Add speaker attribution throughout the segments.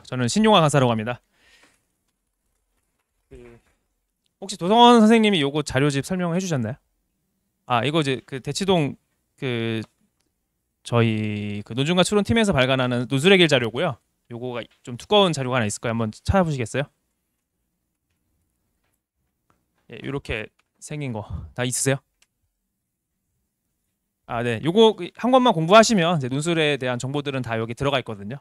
Speaker 1: 저는 신용화 강사라고 합니다. 혹시 도성원 선생님이 요거 자료집 설명해 주셨나요? 아, 이거 이제 그 대치동 그 저희 그 노중과 추론 팀에서 발간하는 노술의 길 자료고요. 요거가 좀 두꺼운 자료가 하나 있을 거예요. 한번 찾아보시겠어요? 예, 요렇게 생긴 거 다 있으세요? 아, 네. 요거 한 권만 공부하시면 이제 논술에 대한 정보들은 다 여기 들어가 있거든요.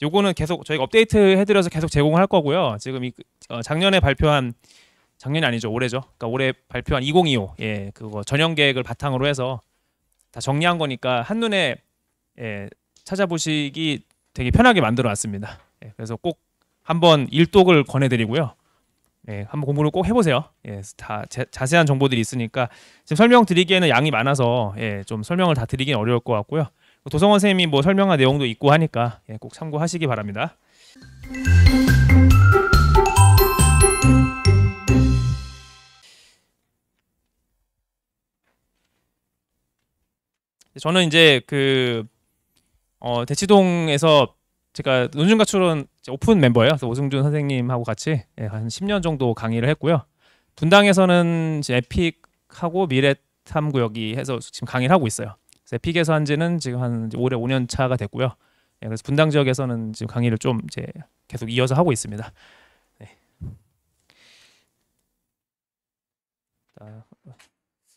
Speaker 1: 요거는 계속 저희가 업데이트 해드려서 계속 제공할 거고요. 지금 작년에 발표한 작년이 아니죠, 올해죠. 그러니까 올해 발표한 2025 그거 전형 계획을 바탕으로 해서 다 정리한 거니까 한눈에 찾아보시기 되게 편하게 만들어 놨습니다. 그래서 꼭 한번 일독을 권해드리고요. 한번 공부를 꼭 해보세요. 다 자세한 정보들이 있으니까 지금 설명드리기에는 양이 많아서 좀 설명을 다 드리긴 어려울 것 같고요. 도성원 선생님이 뭐 설명한 내용도 있고 하니까 꼭 참고하시기 바랍니다. 저는 이제 대치동에서 제가 논중과 추론 오픈 멤버예요. 그래서 오승준 선생님하고 같이 한 10년 정도 강의를 했고요. 분당에서는 이제 에픽하고 미래탐구 여기 해서 지금 강의를 하고 있어요. 그래서 에픽에서 한 지는 지금 한 올해 5년 차가 됐고요. 그래서 분당 지역에서는 지금 강의를 좀 이제 계속 이어서 하고 있습니다. 네.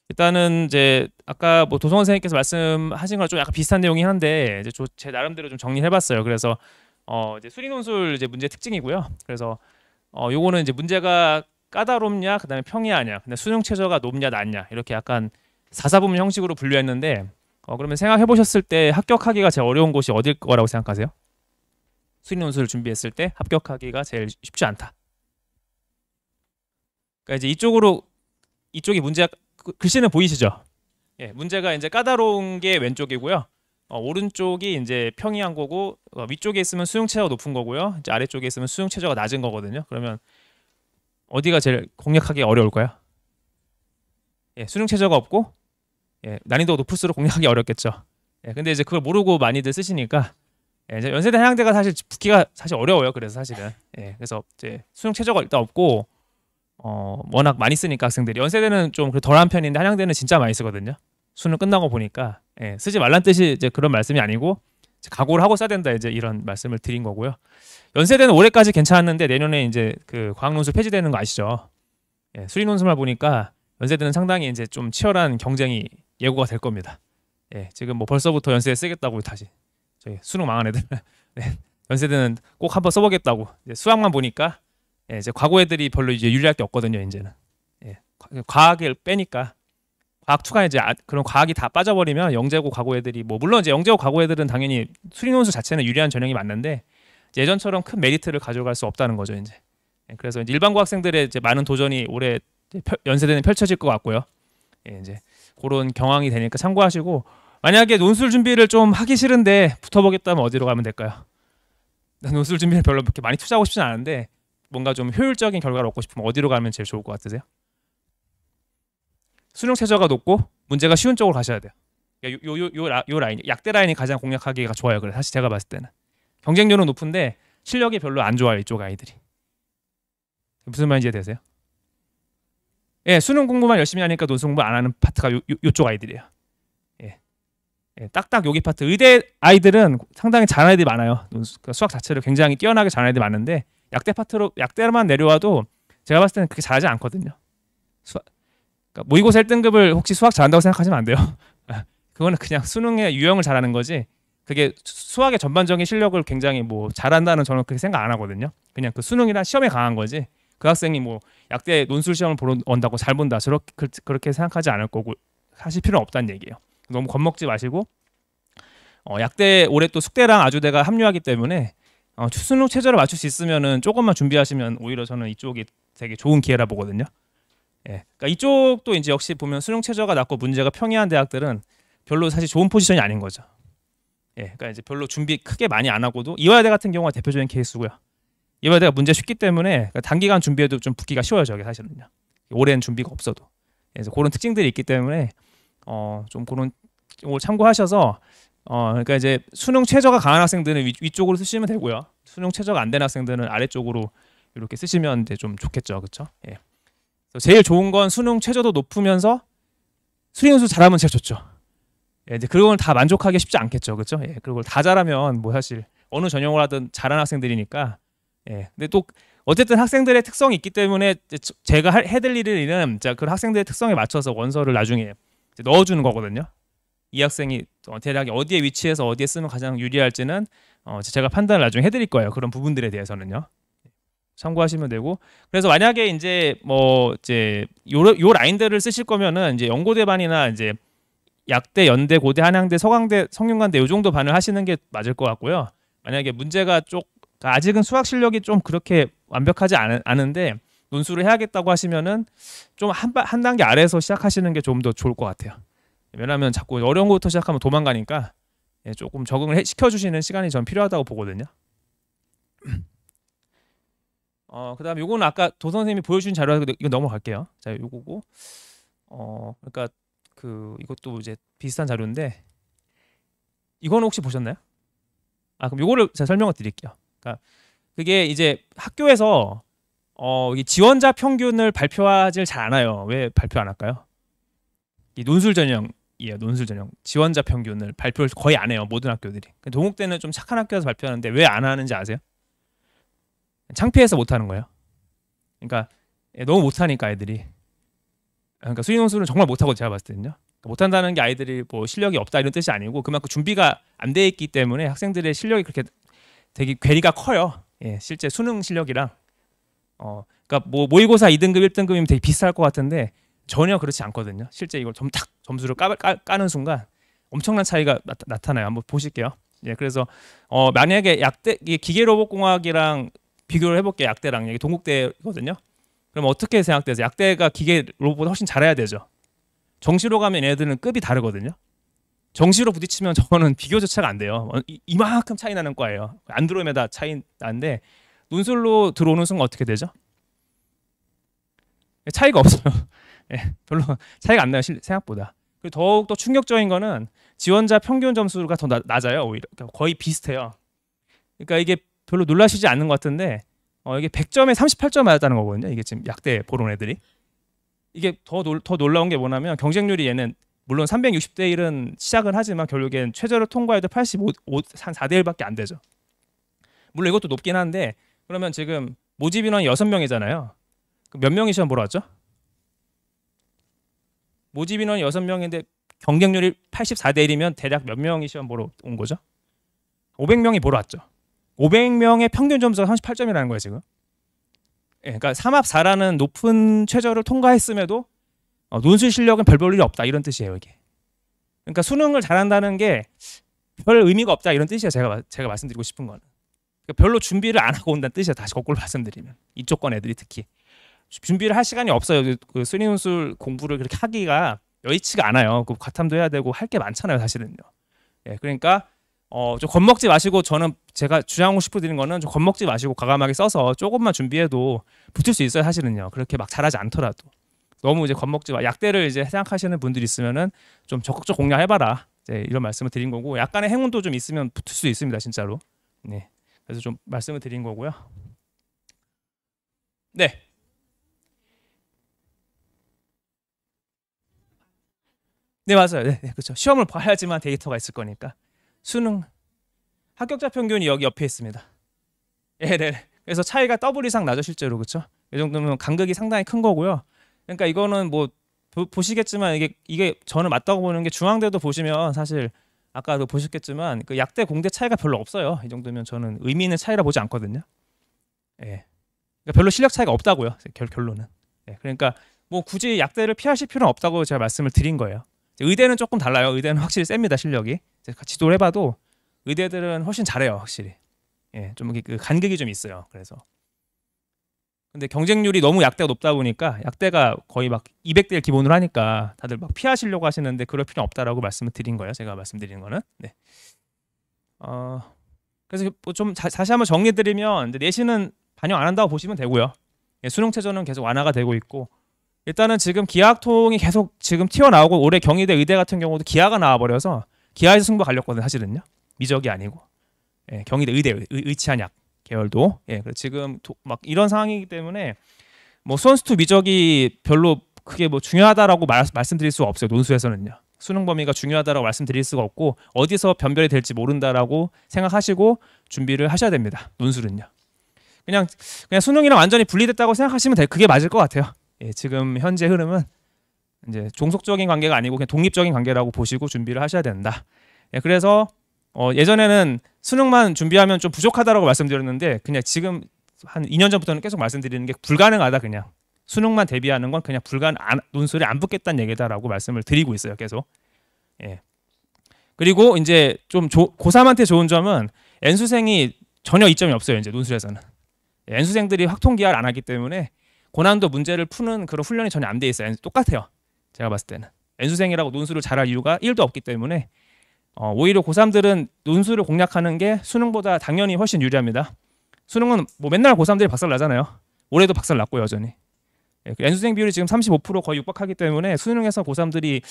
Speaker 1: 일단은 이제 아까 뭐 도성원 선생님께서 말씀하신 거랑 좀 약간 비슷한 내용이긴 한데 이제 제 나름대로 좀 정리를 해봤어요. 그래서 이제 수리논술 이제 문제 특징이고요. 그래서 요거는 이제 문제가 까다롭냐, 그다음에 평이하냐, 근데 수능 최저가 높냐 낮냐 이렇게 약간 사사부문 형식으로 분류했는데 그러면 생각해 보셨을 때 합격하기가 제일 어려운 곳이 어딜 거라고 생각하세요? 수리논술을 준비했을 때 합격하기가 제일 쉽지 않다. 그러니까 이제 이쪽이 문제 글씨는 보이시죠? 문제가 이제 까다로운 게 왼쪽이고요. 오른쪽이 이제 평이한 거고 위쪽에 있으면 수능 최저가 높은 거고요. 이제 아래쪽에 있으면 수능 최저가 낮은 거거든요. 그러면 어디가 제일 공략하기 어려울까요? 수능 최저가 없고 난이도가 높을수록 공략하기 어렵겠죠. 근데 이제 그걸 모르고 많이들 쓰시니까 이제 연세대 한양대가 사실 붙기가 사실 어려워요. 그래서 사실은 그래서 이제 수능 최저가 일단 없고 워낙 많이 쓰니까 학생들이 연세대는 좀 덜한 편인데 한양대는 진짜 많이 쓰거든요. 수능 끝나고 보니까 쓰지 말란 뜻이 이제 그런 말씀이 아니고 각오를 하고 써야 된다 이제 이런 말씀을 드린 거고요. 연세대는 올해까지 괜찮았는데 내년에 이제 그 과학논술 폐지되는 거 아시죠? 수리논술만 보니까 연세대는 상당히 이제 좀 치열한 경쟁이 예고가 될 겁니다. 지금 뭐 벌써부터 연세대 쓰겠다고 다시 저희 수능 망한 애들 연세대는 꼭 한번 써보겠다고 이제 수학만 보니까 이제 과거 애들이 별로 이제 유리할 게 없거든요. 이제는 과학을 빼니까 과학 투가 이제 그런 과학이 다 빠져버리면 영재고 과거 애들이 뭐 물론 이제 영재고 과거 애들은 당연히 수리논술 자체는 유리한 전형이 맞는데 예전처럼 큰 메리트를 가져갈 수 없다는 거죠. 이제 그래서 이제 일반고 학생들의 이제 많은 도전이 올해 연세대는 펼쳐질 것 같고요. 이제 그런 경황이 되니까 참고하시고 만약에 논술 준비를 좀 하기 싫은데 붙어보겠다면 어디로 가면 될까요? 논술 준비를 별로 그렇게 많이 투자하고 싶진 않은데 뭔가 좀 효율적인 결과를 얻고 싶으면 어디로 가면 제일 좋을 것 같으세요? 수능 최저가 높고 문제가 쉬운 쪽으로 가셔야 돼요. 요 라인, 약대 라인이 가장 공략하기가 좋아요. 그래 사실 제가 봤을 때는 경쟁률은 높은데 실력이 별로 안 좋아요. 이쪽 아이들이. 무슨 말인지 이해되세요? 수능 공부만 열심히 하니까 논술 공부 안 하는 파트가 요쪽 아이들이에요. 딱딱 여기 파트. 의대 아이들은 상당히 잘하는 애들이 많아요. 수학 자체를 굉장히 뛰어나게 잘하는 애들이 많은데 약대만 내려와도 제가 봤을 때는 그렇게 잘하지 않거든요. 그러니까 모의고사 1등급을 혹시 수학 잘한다고 생각하시면 안 돼요. 그거는 그냥 수능의 유형을 잘하는 거지. 그게 수학의 전반적인 실력을 굉장히 뭐 잘한다는 저는 그렇게 생각 안 하거든요. 그냥 그 수능이란 시험에 강한 거지. 그 학생이 뭐 약대 논술 시험을 보러 온다고 잘 본다. 그렇게 생각하지 않을 거고 하실 필요는 없다는 얘기예요. 너무 겁먹지 마시고 약대 올해 또 숙대랑 아주대가 합류하기 때문에 수능 최저를 맞출 수 있으면은 조금만 준비하시면 오히려 저는 이쪽이 되게 좋은 기회라 보거든요. 그러니까 이쪽도 이제 역시 보면 수능 최저가 낮고 문제가 평이한 대학들은 별로 사실 좋은 포지션이 아닌 거죠. 그러니까 이제 별로 준비 크게 많이 안 하고도 이화여대 같은 경우가 대표적인 케이스고요. 이화여대가 문제 쉽기 때문에 그러니까 단기간 준비해도 좀 붙기가 쉬워요. 저게 사실은요. 오랜 준비가 없어도. 그래서 그런 특징들이 있기 때문에 좀 그런 걸 참고하셔서 그러니까 이제 수능 최저가 강한 학생들은 위쪽으로 쓰시면 되고요. 수능 최저가 안 되는 학생들은 아래쪽으로 이렇게 쓰시면 이제 좀 좋겠죠, 그렇죠? 예. 그래서 제일 좋은 건 수능 최저도 높으면서 수능 연수 잘하면 제일 좋죠. 예, 이제 그걸 다 만족하기 쉽지 않겠죠, 그렇죠? 예, 그걸 다 잘하면 뭐 사실 어느 전형을 하든 잘하는 학생들이니까. 예, 근데 또 어쨌든 학생들의 특성이 있기 때문에 제가 해드릴 일은 그 학생들의 특성에 맞춰서 원서를 나중에 넣어주는 거거든요. 이 학생이 대략 어디에 위치해서 어디에 쓰면 가장 유리할지는 제가 판단을 나중에 해드릴 거예요. 그런 부분들에 대해서는요. 참고하시면 되고. 그래서 만약에 이제 뭐 이제 요 라인들을 쓰실 거면은 이제 연고대반이나 이제 약대, 연대, 고대, 한양대, 서강대, 성균관대 요 정도 반을 하시는 게 맞을 것 같고요. 만약에 문제가 아직은 수학 실력이 좀 그렇게 완벽하지 않은데 논술을 해야겠다고 하시면은 좀 한 단계 아래에서 시작하시는 게 좀 더 좋을 것 같아요. 왜냐하면 자꾸 어려운 것부터 시작하면 도망가니까 조금 적응을 시켜주시는 시간이 전 필요하다고 보거든요. 그다음 요거는 아까 도 선생님이 보여준 자료라서 이거 넘어갈게요. 자, 요거고 그러니까 이것도 이제 비슷한 자료인데 이거는 혹시 보셨나요? 그럼 요거를 제가 설명을 드릴게요. 그러니까 그게 이제 학교에서 이 지원자 평균을 발표하질 잘 않아요. 왜 발표 안 할까요? 이 논술 전형이에요. 논술 전형 지원자 평균을 발표를 거의 안 해요. 모든 학교들이. 동국대는 좀 착한 학교에서 발표하는데 왜 안 하는지 아세요? 창피해서 못 하는 거예요. 그러니까 너무 못 하니까 애들이. 그러니까 수능 논술은 정말 못 하고 제가 봤을 때는요. 못 한다는 게 아이들이 뭐 실력이 없다 이런 뜻이 아니고 그만큼 준비가 안 돼 있기 때문에 학생들의 실력이 그렇게 되게 괴리가 커요. 예, 실제 수능 실력이랑 그러니까 뭐 모의고사 2등급 1등급이면 되게 비슷할 것 같은데 전혀 그렇지 않거든요. 실제 이걸 점수를 까는 순간 엄청난 차이가 나타나요. 한번 보실게요. 예, 그래서 만약에 기계로봇공학이랑 비교를 해볼게요. 약대랑 여기 동국대거든요. 그럼 어떻게 생각되세요? 약대가 기계 로봇보다 훨씬 잘해야 되죠. 정시로 가면 얘네들은 급이 다르거든요. 정시로 부딪히면 저거는 비교 자체가 안 돼요. 이만큼 차이 나는 과예요. 안드로메다 차이 나는데 논술로 들어오는 순간 어떻게 되죠? 차이가 없어요. 예, 별로 차이가 안 나요. 생각보다. 그리고 더욱더 충격적인 거는 지원자 평균 점수가 더 낮아요. 오히려 거의 비슷해요. 그러니까 이게 별로 놀라시지 않는 것 같은데 이게 100점에 38점 맞았다는 거거든요. 이게 지금 약대 보러 온 애들이. 이게 더 놀라운 게 뭐냐면 경쟁률이 얘는 물론 360대 1은 시작은 하지만 결국엔 최저를 통과해도 85, 한 4대 1밖에 안 되죠. 물론 이것도 높긴 한데 그러면 지금 모집 인원이 6명이잖아요. 몇 명이 시험 보러 왔죠? 모집 인원이 6명인데 경쟁률이 84대 1이면 대략 몇 명이 시험 보러 온 거죠? 500명이 보러 왔죠. 500명의 평균 점수가 38점이라는 거예요, 지금. 예, 그러니까 3합4라는 높은 최저를 통과했음에도 논술 실력은 별 볼 일이 없다 이런 뜻이에요, 이게. 그러니까 수능을 잘한다는 게 별 의미가 없다 이런 뜻이에요. 제가 말씀드리고 싶은 거는. 그러니까 별로 준비를 안 하고 온다는 뜻이에요. 다시 거꾸로 말씀드리면. 이쪽 건 애들이 특히 준비를 할 시간이 없어요. 그 수능 논술 공부를 그렇게 하기가 여의치가 않아요. 그 과탐도 해야 되고 할 게 많잖아요, 사실은요. 예, 그러니까 좀 겁먹지 마시고 저는 제가 주장하고 싶어드리는 거는 좀 겁먹지 마시고 과감하게 써서 조금만 준비해도 붙을 수 있어요, 사실은요. 그렇게 막 잘하지 않더라도. 너무 이제 겁먹지 마. 약대를 이제 생각하시는 분들이 있으면은 좀 적극적 공략해봐라. 이제 이런 말씀을 드린 거고 약간의 행운도 좀 있으면 붙을 수 있습니다, 진짜로. 네. 그래서 좀 말씀을 드린 거고요. 네. 네, 맞아요. 네, 그렇죠. 시험을 봐야지만 데이터가 있을 거니까. 수능 합격자 평균이 여기 옆에 있습니다. 예, 네. 그래서 차이가 더블 이상 나죠, 실제로. 그렇죠? 이 정도면 간극이 상당히 큰 거고요. 그러니까 이거는 뭐 보시겠지만 이게 저는 맞다고 보는 게 중앙대도 보시면 사실 아까도 보셨겠지만 그 약대 공대 차이가 별로 없어요. 이 정도면 저는 의미 있는 차이라 보지 않거든요. 예. 그러니까 별로 실력 차이가 없다고요. 결론은. 예. 그러니까 뭐 굳이 약대를 피하실 필요는 없다고 제가 말씀을 드린 거예요. 의대는 조금 달라요. 의대는 확실히 셉니다, 실력이. 제가 지도를 해봐도 의대들은 훨씬 잘해요, 확실히. 예, 좀 그 간극이 좀 있어요. 그래서. 근데 경쟁률이 너무 약대가 높다 보니까 약대가 거의 막 200대 1 기본으로 하니까 다들 막 피하시려고 하시는데 그럴 필요는 없다라고 말씀을 드린 거예요. 제가 말씀드리는 거는. 네. 그래서 뭐좀 다시 한번 정리드리면 내신은 반영 안 한다고 보시면 되고요. 예, 수능 최저는 계속 완화가 되고 있고 일단은 지금 기하학통이 계속 지금 튀어나오고 올해 경희대 의대 같은 경우도 기하가 나와버려서 기하에서 승부 갈렸거든요, 사실은요. 미적이 아니고. 예, 경희대 의대 의치한 약. 계열도. 예, 그래서 지금 막 이런 상황이기 때문에 뭐 수원수투 미적이 별로 그게 뭐 중요하다라고 말씀드릴 수가 없어요. 논술에서는요. 수능 범위가 중요하다라고 말씀드릴 수가 없고 어디서 변별이 될지 모른다라고 생각하시고 준비를 하셔야 됩니다. 논술은요. 그냥 수능이랑 완전히 분리됐다고 생각하시면 그게 맞을 것 같아요. 예, 지금 현재 흐름은 이제 종속적인 관계가 아니고 그냥 독립적인 관계라고 보시고 준비를 하셔야 된다. 예, 그래서 예전에는 수능만 준비하면 좀 부족하다라고 말씀드렸는데 그냥 지금 한 2년 전부터는 계속 말씀드리는 게 불가능하다. 그냥 수능만 대비하는 건 그냥 논술이 안 붙겠다는 얘기다라고 말씀을 드리고 있어요. 계속. 예. 그리고 이제 좀 고3한테 좋은 점은 N수생이 전혀 이점이 없어요. 이제 논술에서는. N수생들이 확통기할 안 하기 때문에 고난도 문제를 푸는 그런 훈련이 전혀 안 돼 있어요. 똑같아요. 제가 봤을 때는. N수생이라고 논술을 잘할 이유가 1도 없기 때문에 오히려 고3들은 논술을 공략하는 게 수능보다 당연히 훨씬 유리합니다. 수능은 뭐 맨날 고3들이 박살 나잖아요. 올해도 박살 났고 여전히. 예, N수생 비율이 지금 35% 거의 육박하기 때문에 수능에서 고3들이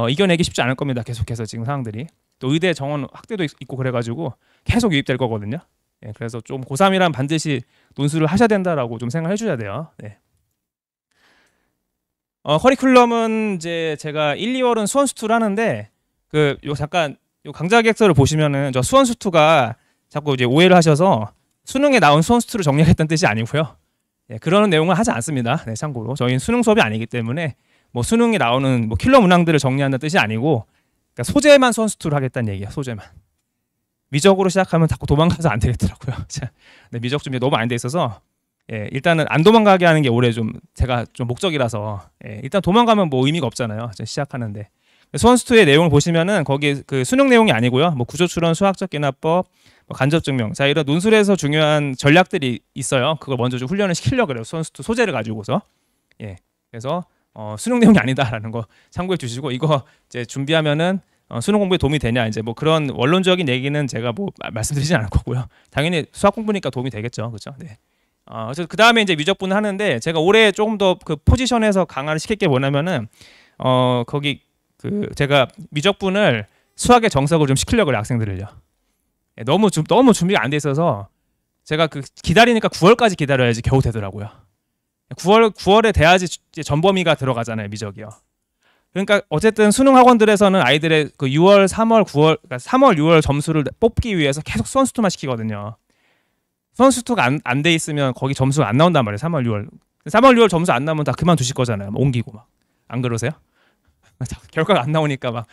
Speaker 1: 이겨내기 쉽지 않을 겁니다. 계속해서 지금 상황들이. 또 의대 정원 확대도 있고 그래가지고 계속 유입될 거거든요. 예, 그래서 좀 고3이란 반드시 논술을 하셔야 된다라고 좀 생각해 주셔야 돼요. 네. 커리큘럼은 이제 제가 1, 2월은 수원수투를 하는데 잠깐 요 강좌 계획서를 보시면은 저 수원수투가 자꾸 이제 오해를 하셔서 수능에 나온 수원수투를 정리하겠다는 뜻이 아니고요. 예, 그런 내용을 하지 않습니다. 네, 참고로 저희는 수능 수업이 아니기 때문에 뭐 수능에 나오는 뭐 킬러 문항들을 정리한다는 뜻이 아니고 그러니까 소재만 수원수투를 하겠다는 얘기야. 소재만. 미적으로 시작하면 자꾸 도망가서 안 되겠더라고요. 네, 미적 준비 너무 안 돼 있어서 예, 일단은 안 도망가게 하는 게 올해 좀 제가 좀 목적이라서 예, 일단 도망가면 뭐 의미가 없잖아요. 시작하는데 수원수투의 내용을 보시면은 거기 그 수능 내용이 아니고요. 뭐 구조추론, 수학적 기납법, 뭐 간접증명, 자 이런 논술에서 중요한 전략들이 있어요. 그걸 먼저 좀 훈련을 시키려고 그래요. 수원수투 소재를 가지고서 예, 그래서 수능 내용이 아니다라는 거 참고해 주시고 이거 이제 준비하면은 수능 공부에 도움이 되냐 이제 뭐 그런 원론적인 얘기는 제가 뭐 말씀드리진 않을 거고요. 당연히 수학 공부니까 도움이 되겠죠, 그렇죠? 네. 그래서 그 다음에 이제 미적분을 하는데 제가 올해 조금 더 그 포지션에서 강화를 시킬 게 뭐냐면은 거기 제가 미적분을 수학의 정석을 좀 시키려고 그래요, 학생들을요. 예, 너무 준비가 안 돼 있어서 제가 기다리니까 9월까지 기다려야지 겨우 되더라고요. 9월에 돼야지 전범위가 들어가잖아요, 미적이요. 그러니까 어쨌든 수능 학원들에서는 아이들의 그 6월, 3월, 9월, 그러니까 3월, 6월 점수를 뽑기 위해서 계속 수원수투만 시키거든요. 수원수투가 안 돼 있으면 거기 점수가 안 나온단 말이에요. 3월, 6월 점수 안 나오면 다 그만두실 거잖아요. 옮기고 막. 안 그러세요? 결과가 안 나오니까 막.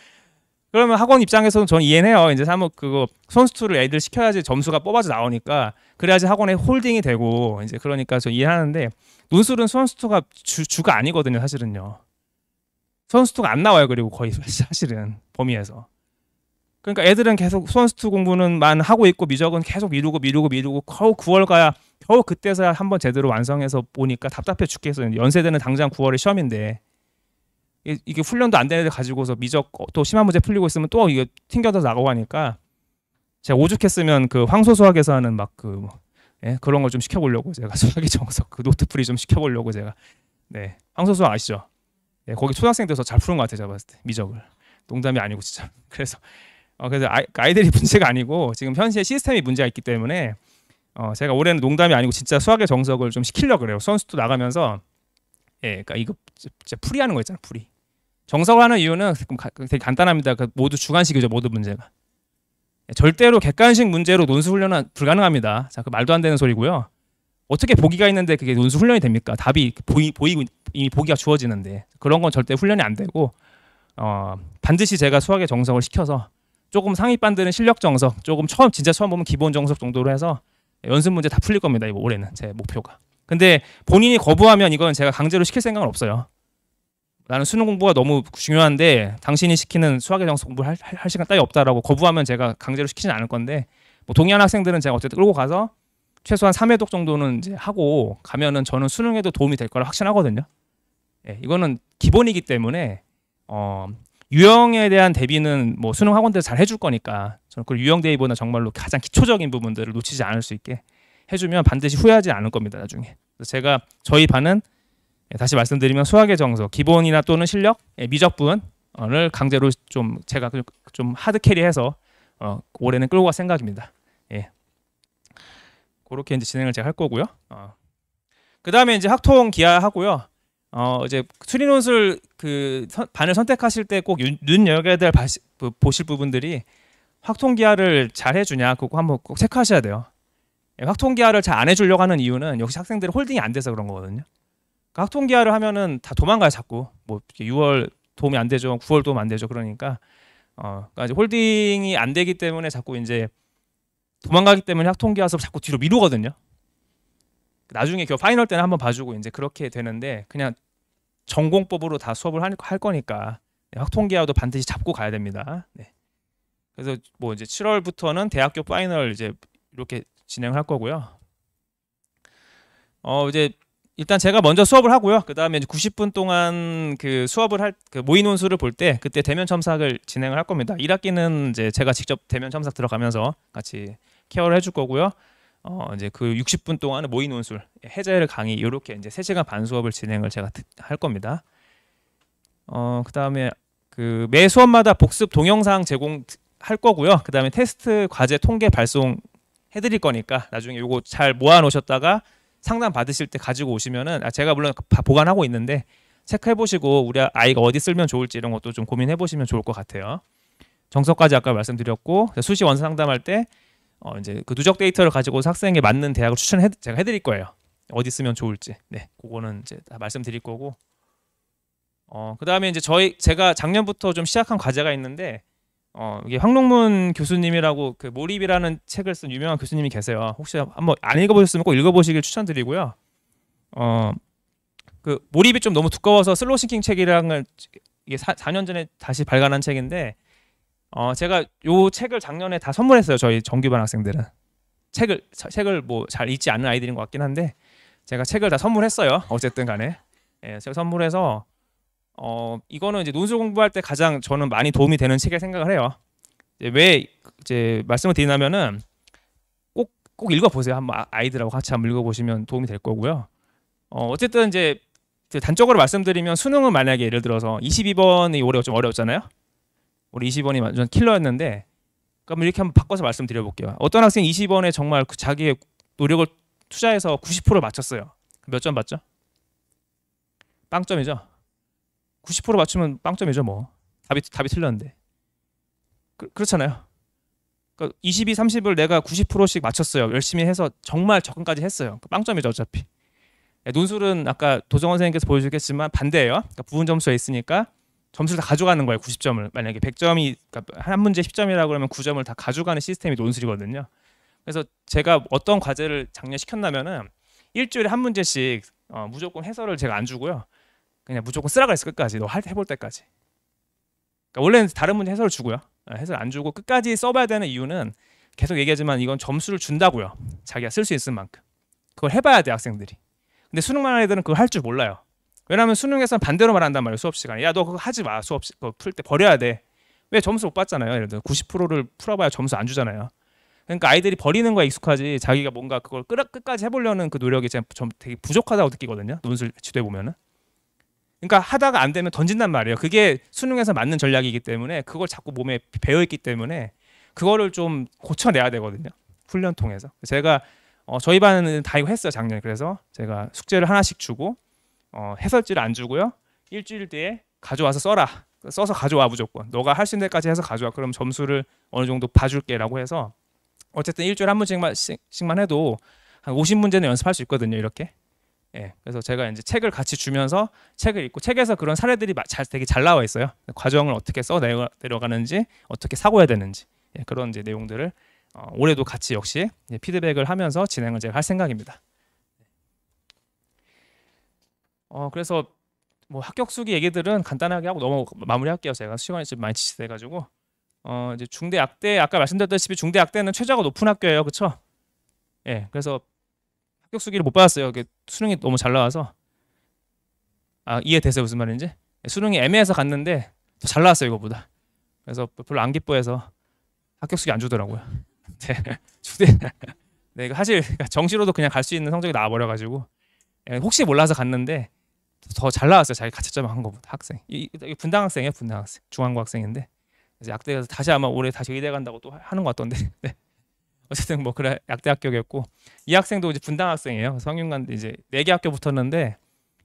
Speaker 1: 그러면 학원 입장에서는 저는 이해해요. 이제 그거 수원수투를 애들 시켜야지 점수가 뽑아져 나오니까 그래야지 학원에 홀딩이 되고 이제 그러니까 저 이해하는데 논술은 수원수투가 주가 아니거든요, 사실은요. 수원수투가 안 나와요. 그리고 거의 사실은 범위에서. 그러니까 애들은 계속 수원수투 공부는만 하고 있고 미적은 계속 미루고 겨우 9월 가야 겨우 그때서야 한번 제대로 완성해서 보니까 답답해 죽겠어요. 연세대는 당장 9월에 시험인데 이게 훈련도 안 되는 데 가지고서 미적 또 심한 문제 풀리고 있으면 또 이게 튕겨서 나가고 하니까 제가 오죽했으면 그 황소수학에서 하는 막 예? 그런 걸 좀 시켜보려고 제가 수학의 정석 노트풀이 좀 시켜보려고 제가 네 황소수학 아시죠? 네, 거기 초등학생들서 잘 푸는 것 같아요. 제가 봤을 때 미적을 농담이 아니고 진짜 그래서 아이들이 문제가 아니고 지금 현재 시스템이 문제가 있기 때문에 제가 올해는 농담이 아니고 진짜 수학의 정석을 좀 시키려고 그래요. 수원수투 나가면서 예, 그러니까 이거 진짜 풀이하는 거 있잖아. 풀이 정석을 하는 이유는 되게 간단합니다. 모두 주관식이죠. 모든 문제가 절대로 객관식 문제로 논술 훈련은 불가능합니다. 자, 그 말도 안 되는 소리고요. 어떻게 보기가 있는데 그게 논술 훈련이 됩니까? 답이 보이고 이미 보기가 주어지는데 그런 건 절대 훈련이 안 되고 반드시 제가 수학의 정석을 시켜서 조금 상위반들은 실력 정석, 조금 진짜 처음 보면 기본 정석 정도로 해서 연습 문제 다 풀릴 겁니다. 이거 올해는 제 목표가. 근데 본인이 거부하면 이건 제가 강제로 시킬 생각은 없어요. 나는 수능 공부가 너무 중요한데 당신이 시키는 수학의 정석 공부를 할 시간 따위 없다라고 거부하면 제가 강제로 시키진 않을 건데 뭐 동의하는 학생들은 제가 어쨌든 끌고 가서 최소한 3회독 정도는 이제 하고 가면은 저는 수능에도 도움이 될 거라 확신하거든요. 예, 이거는 기본이기 때문에 유형에 대한 대비는 뭐 수능 학원들 잘 해줄 거니까 저는 그 유형 대비보다 정말로 가장 기초적인 부분들을 놓치지 않을 수 있게 해주면 반드시 후회하지 않을 겁니다. 나중에. 그래서 제가 저희 반은 다시 말씀드리면 수학의 정석, 기본이나 또는 실력, 미적분을 강제로 좀 제가 좀 하드 캐리해서 올해는 끌고 갈 생각입니다. 예. 그렇게 이제 진행을 제가 할 거고요. 그 다음에 이제 확통 기하 하고요. 이제 수리 논술 그 반을 선택하실 때 꼭 눈여겨야 될 보실 부분들이 확통 기하를 잘 해주냐 그거 한번 꼭 체크하셔야 돼요. 확통 기하를 잘 안 해주려고 하는 이유는 역시 학생들이 홀딩이 안 돼서 그런 거거든요. 그러니까 확통 기하를 하면은 다 도망가요 자꾸. 뭐 6월 도움이 안 되죠, 9월 도움 안 되죠. 그러니까 그러니까 이제 홀딩이 안 되기 때문에 자꾸 이제 도망가기 때문에 확통 기하 수업 자꾸 뒤로 미루거든요. 나중에 파이널 때는 한번 봐주고 이제 그렇게 되는데 그냥 전공법으로 다 수업을 할 거니까 확통 기하도 반드시 잡고 가야 됩니다. 네. 그래서 뭐 이제 7월부터는 대학교 파이널 이제 이렇게 진행을 할 거고요. 이제 일단 제가 먼저 수업을 하고요. 그 다음에 이제 90분 동안 그 수업을 그 모의 논술을 볼 때 그때 대면 첨삭을 진행을 할 겁니다. 1학기는 이제 제가 직접 대면 첨삭 들어가면서 같이 케어를 해줄 거고요. 이제 그 60분 동안은 모의 논술, 해제를 강의 이렇게 이제 3시간 반 수업을 진행을 제가 할 겁니다. 그 다음에 그 매 수업마다 복습 동영상 제공할 거고요. 그 다음에 테스트 과제 통계 발송 해드릴 거니까 나중에 요거 잘 모아 놓으셨다가 상담 받으실 때 가지고 오시면은 제가 물론 보관하고 있는데 체크해 보시고 우리 아이가 어디 쓰면 좋을지 이런 것도 좀 고민해 보시면 좋을 것 같아요. 정석까지 아까 말씀드렸고 수시 원서 상담할 때 이제 그 누적 데이터를 가지고 학생에 맞는 대학을 제가 해드릴 거예요. 어디 쓰면 좋을지. 네, 그거는 이제 다 말씀드릴 거고. 그 다음에 이제 제가 작년부터 좀 시작한 과제가 있는데 이게 황롱문 교수님이라고 그 몰입이라는 책을 쓴 유명한 교수님이 계세요. 혹시 한번 안 읽어보셨으면 꼭 읽어보시길 추천드리고요. 그 몰입이 좀 너무 두꺼워서 슬로우 싱킹 책이랑은 이게 4년 전에 다시 발간한 책인데 제가 요 책을 작년에 다 선물했어요. 저희 정규반 학생들은 책을 뭐 잘 읽지 않는 아이들인 것 같긴 한데 제가 책을 다 선물했어요. 어쨌든 간에 제가 선물해서 이거는 이제 논술 공부할 때 가장 저는 많이 도움이 되는 책이라 생각을 해요. 왜 이제 말씀을 드리냐면은 꼭 읽어보세요. 한번 아이들하고 같이 한번 읽어보시면 도움이 될 거고요. 어쨌든 이제 단적으로 말씀드리면 수능은 만약에 예를 들어서 22번이 올해 좀 어려웠잖아요. 우리 20번이 완전 킬러였는데 그럼 이렇게 한번 바꿔서 말씀드려볼게요. 어떤 학생이 20번에 정말 자기의 노력을 투자해서 90% 맞췄어요. 몇 점 맞죠? 빵점이죠. 90% 맞추면 빵점이죠. 뭐 답이 틀렸는데 그렇잖아요. 그러니까 22, 30을 내가 90%씩 맞췄어요. 열심히 해서 정말 접근까지 했어요. 빵점이죠 어차피. 논술은 아까 도정원 선생님께서 보여주셨겠지만 반대예요. 그러니까 부분 점수에 있으니까 점수를 다 가져가는 거예요. 90점을. 만약에 100점이 그러니까 한 문제 10점이라고 그러면 9점을 다 가져가는 시스템이 논술이거든요. 그래서 제가 어떤 과제를 작년 시켰냐면은 일주일에 한 문제씩 무조건 해설을 제가 안 주고요. 그냥 무조건 쓰라 그랬어. 끝까지. 너 해볼 때까지. 그러니까 원래는 다른 문제 해설을 주고요. 해설 안 주고 끝까지 써봐야 되는 이유는 계속 얘기하지만 이건 점수를 준다고요. 자기가 쓸 수 있을 만큼. 그걸 해봐야 돼 학생들이. 근데 수능만 애들은 그걸 할 줄 몰라요. 왜냐하면 수능에서는 반대로 말한단 말이에요. 수업 시간에. 야 너 그거 하지 마. 수업 풀 때 버려야 돼. 왜 점수 못 받잖아요. 예를 들어 90%를 풀어봐야 점수 안 주잖아요. 그러니까 아이들이 버리는 거에 익숙하지 자기가 뭔가 그걸 끝까지 해보려는 그 노력이 좀 되게 부족하다고 느끼거든요. 논술 지도해 보면은. 그러니까 하다가 안 되면 던진단 말이에요. 그게 수능에서 맞는 전략이기 때문에 그걸 자꾸 몸에 배어 있기 때문에 그거를 좀 고쳐내야 되거든요. 훈련 통해서. 제가 저희 반은 다 이거 했어요 작년에. 그래서 제가 숙제를 하나씩 주고 해설지를 안 주고요. 일주일 뒤에 가져와서 써서 가져와 무조건. 너가 할 수 있는 데까지 해서 가져와. 그럼 점수를 어느 정도 봐줄게라고 해서 어쨌든 일주일에 한 문제씩만 해도 한 50문제는 연습할 수 있거든요. 이렇게. 예, 그래서 제가 이제 책을 같이 주면서 책을 읽고 책에서 그런 사례들이 되게 잘 나와 있어요. 과정을 어떻게 써 내려가는지, 어떻게 사고해야 되는지 그런 이제 내용들을 올해도 같이 역시 피드백을 하면서 진행을 제가 할 생각입니다. 그래서 뭐 합격 수기 얘기들은 간단하게 하고 마무리할게요. 제가 시간이 좀 많이 지체돼가지고 이제 중대 약대 아까 말씀드렸다시피 중대 약대는 최저가 높은 학교예요, 그렇죠? 예, 그래서 합격 수기를 못 받았어요. 수능이 너무 잘 나와서. 이해되세요 무슨 말인지? 수능이 애매해서 갔는데 더 잘 나왔어요 이거보다. 그래서 별로 안 기뻐해서 합격 수기 안 주더라고요. 네, 사실 정시로도 그냥 갈 수 있는 성적이 나와버려가지고 혹시 몰라서 갔는데 더 잘 나왔어요. 자기 가채점 한 거보다 학생. 이 분당 학생이에요, 분당 학생. 중앙고 학생인데 그래서 약대에서 다시 아마 올해 다시 의대 간다고 또 하는 것 같던데. 네. 어쨌든 뭐 그래 약대 합격했고 이 학생도 이제 분당 학생이에요. 성균관대 이제 4개 학교 붙었는데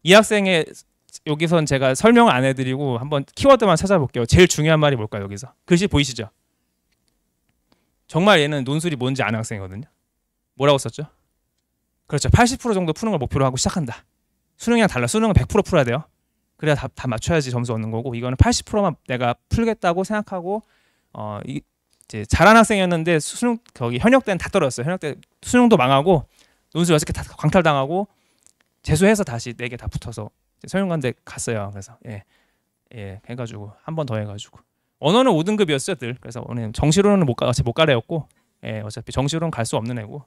Speaker 1: 이 학생의 여기선 제가 설명을 안 해드리고 한번 키워드만 찾아볼게요. 제일 중요한 말이 뭘까요? 여기서 글씨 보이시죠? 정말 얘는 논술이 뭔지 아는 학생이거든요. 뭐라고 썼죠? 그렇죠. 80% 정도 푸는 걸 목표로 하고 시작한다. 수능이랑 달라. 수능은 100% 풀어야 돼요. 그래야 다 맞춰야지 점수 얻는 거고 이거는 80%만 내가 풀겠다고 생각하고 이제 잘한 학생이었는데 수능 거기 현역 때는 다 떨어졌어요. 현역 때 수능도 망하고 논술 6개 다 광탈당하고 재수해서 다시 4개 다 붙어서 성균관대 갔어요. 그래서 해가지고 한 번 더 해가지고 언어는 5등급이었어요 늘. 그래서 오늘 정시로는 못 가래였고 어차피 정시로는 갈 수 없는 애고.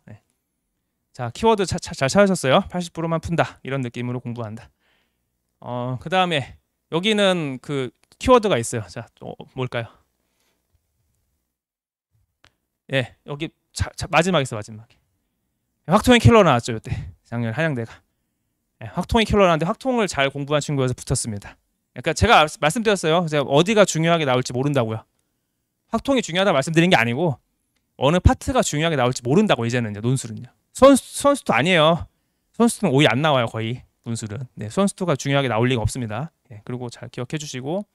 Speaker 1: 자 키워드 잘 찾으셨어요? 80%만 푼다 이런 느낌으로 공부한다. 그 다음에 여기는 그 키워드가 있어요. 자 뭘까요? 여기 마지막에 있어. 마지막에 확통의 킬러 나왔죠 이때 작년 한양대가. 확통이 킬러 나왔는데 확통을 잘 공부한 친구여서 붙었습니다. 그러니까 제가 말씀드렸어요. 제가 어디가 중요하게 나올지 모른다고요. 확통이 중요하다 말씀드린 게 아니고 어느 파트가 중요하게 나올지 모른다고. 이제는요 논술은요. 선수도 아니에요. 선수는 오이 안 나와요 거의 논술은. 선수가 중요하게 나올 리가 없습니다. 그리고 잘 기억해 주시고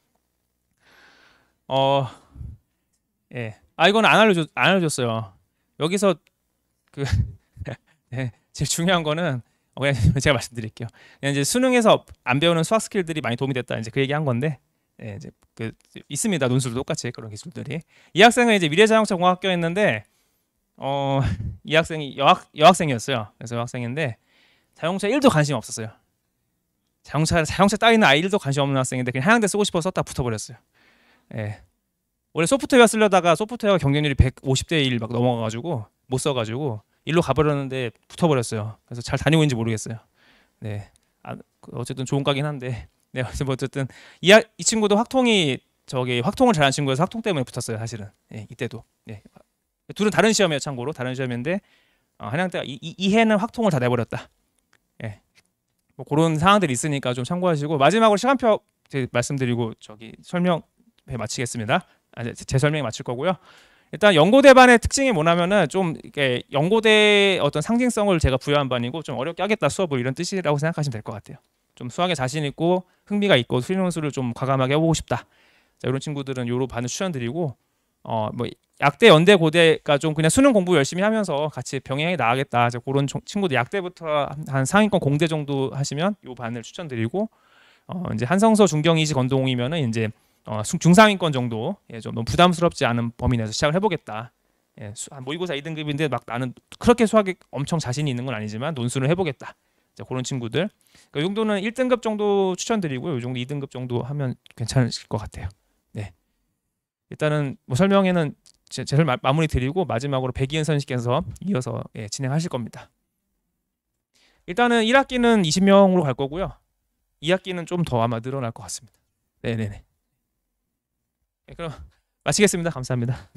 Speaker 1: 이건 안 알려줬어요. 여기서 그 제일 중요한 거는 그냥 제가 말씀드릴게요. 그냥 이제 수능에서 안 배우는 수학 스킬들이 많이 도움이 됐다. 이제 그 얘기한 건데 이제 그 있습니다. 논술도 똑같이 그런 기술들이. 이 학생은 이제 미래자동차 공학교였는데 이 학생이 여학생이었어요. 그래서 여학생인데 자동차 1도 관심 없었어요. 자동차 따위는 아예 1도 관심 없는 학생인데 그냥 한양대 쓰고 싶어서 썼다 붙어버렸어요. 원래 소프트웨어 쓰려다가 소프트웨어 경쟁률이 150대 1 막 넘어가가지고 못 써가지고 일로 가버렸는데 붙어버렸어요. 그래서 잘 다니고 있는지 모르겠어요. 어쨌든 좋은 과긴 한데. 어쨌든 이 친구도 확통을 잘하는 친구여서 확통 때문에 붙었어요. 사실은 이때도. 둘은 다른 시험이에요. 참고로 다른 시험인데 한양대가 이 해는 확통을 다 내버렸다. 뭐 그런 상황들이 있으니까 좀 참고하시고 마지막으로 시간표 말씀드리고 설명 마치겠습니다. 제 설명이 마칠 거고요. 일단 연고대반의 특징이 뭐냐면은 좀 이렇게 연고대의 어떤 상징성을 제가 부여한 반이고 좀 어렵게 하겠다 수업을 이런 뜻이라고 생각하시면 될 것 같아요. 좀 수학에 자신 있고 흥미가 있고 수능수를 좀 과감하게 해보고 싶다. 자, 이런 친구들은 요로 반을 추천드리고 뭐 약대, 연대, 고대가 좀 그냥 수능 공부 열심히 하면서 같이 병행해 나가겠다. 그런 친구들 약대부터 한 상위권 공대 정도 하시면 요 반을 추천드리고 이제 한성서, 중경이지, 건동이면은 이제 중상위권 정도 좀 너무 부담스럽지 않은 범위 내에서 시작을 해보겠다. 모의고사 2등급인데 막 나는 그렇게 수학에 엄청 자신이 있는 건 아니지만 논술을 해보겠다. 자, 그런 친구들. 이 정도는 1등급 정도 추천드리고요. 이 정도 2등급 정도 하면 괜찮으실 것 같아요. 일단은 뭐 설명에는 제 마무리 드리고 마지막으로 백이은 선생님께서 이어서 진행하실 겁니다. 일단은 1학기는 20명으로 갈 거고요. 2학기는 좀 더 아마 늘어날 것 같습니다. 네네네. 그럼 마치겠습니다. 감사합니다.